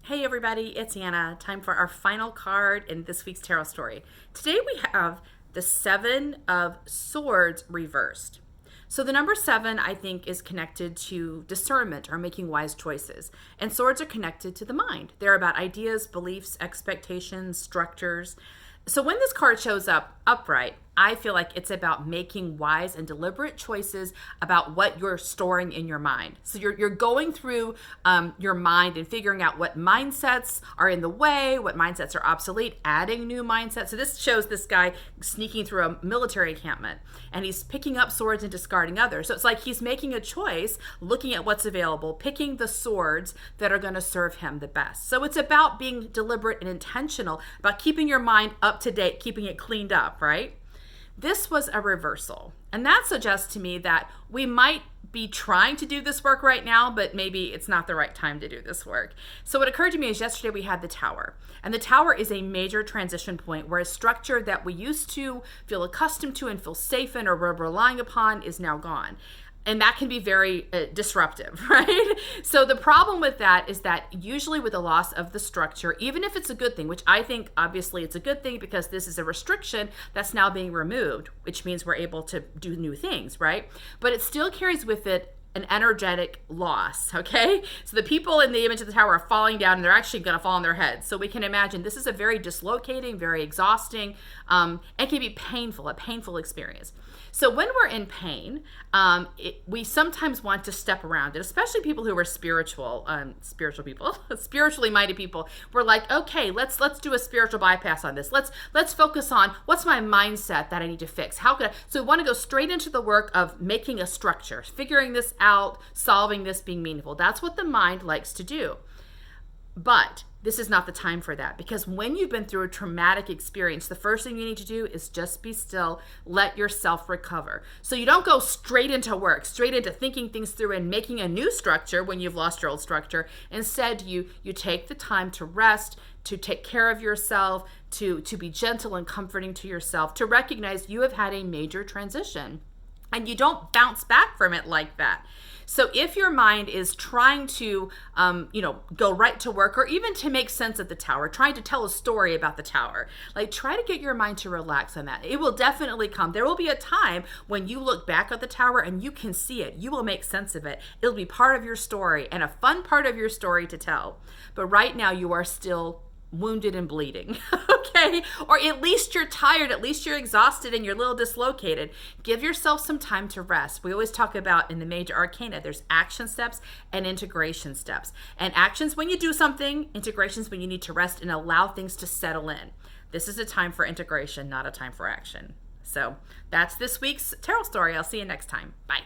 Hey everybody, it's Anna. Time for our final card in this week's tarot story. Today we have the Seven of Swords reversed. So the number seven, I think, is connected to discernment or making wise choices. And swords are connected to the mind. They're about ideas, beliefs, expectations, structures. So when this card shows up upright, I feel like it's about making wise and deliberate choices about what you're storing in your mind. So you're going through your mind and figuring out what mindsets are in the way, what mindsets are obsolete, adding new mindsets. So this shows this guy sneaking through a military encampment, and he's picking up swords and discarding others. So it's like he's making a choice, looking at what's available, picking the swords that are going to serve him the best. So it's about being deliberate and intentional about keeping your mind up to date, keeping it cleaned up, right? This was a reversal. And that suggests to me that we might be trying to do this work right now, but maybe it's not the right time to do this work. So what occurred to me is yesterday we had the tower. And the tower is a major transition point where a structure that we used to feel accustomed to and feel safe in or were relying upon is now gone. And that can be very disruptive, right? So the problem with that is that usually with the loss of the structure, even if it's a good thing, which I think obviously it's a good thing because this is a restriction that's now being removed, which means we're able to do new things, right? But it still carries with it an energetic loss, okay? So the people in the image of the tower are falling down and they're actually going to fall on their heads. So we can imagine this is a very dislocating, very exhausting, and can be painful, a painful experience. So when we're in pain, we sometimes want to step around it, especially people who are spiritual people, spiritually minded people. We're like, okay, let's do a spiritual bypass on this. Let's focus on what's my mindset that I need to fix. How could I? So we want to go straight into the work of making a structure, figuring this out, solving this, being meaningful. That's what the mind likes to do. But this is not the time for that, because when you've been through a traumatic experience, the first thing you need to do is just be still, let yourself recover. So you don't go straight into work, straight into thinking things through and making a new structure when you've lost your old structure. Instead, you take the time to rest, to take care of yourself, to be gentle and comforting to yourself, to recognize you have had a major transition. And you don't bounce back from it like that. So if your mind is trying to, go right to work or even to make sense of the tower, trying to tell a story about the tower, like try to get your mind to relax on that. It will definitely come. There will be a time when you look back at the tower and you can see it. You will make sense of it. It'll be part of your story and a fun part of your story to tell. But right now you are still wounded and bleeding, okay? Or at least you're tired, at least you're exhausted and you're a little dislocated. Give yourself some time to rest. We always talk about in the major arcana, there's action steps and integration steps. And actions when you do something, integrations when you need to rest and allow things to settle in. This is a time for integration, not a time for action. So that's this week's tarot story. I'll see you next time. Bye.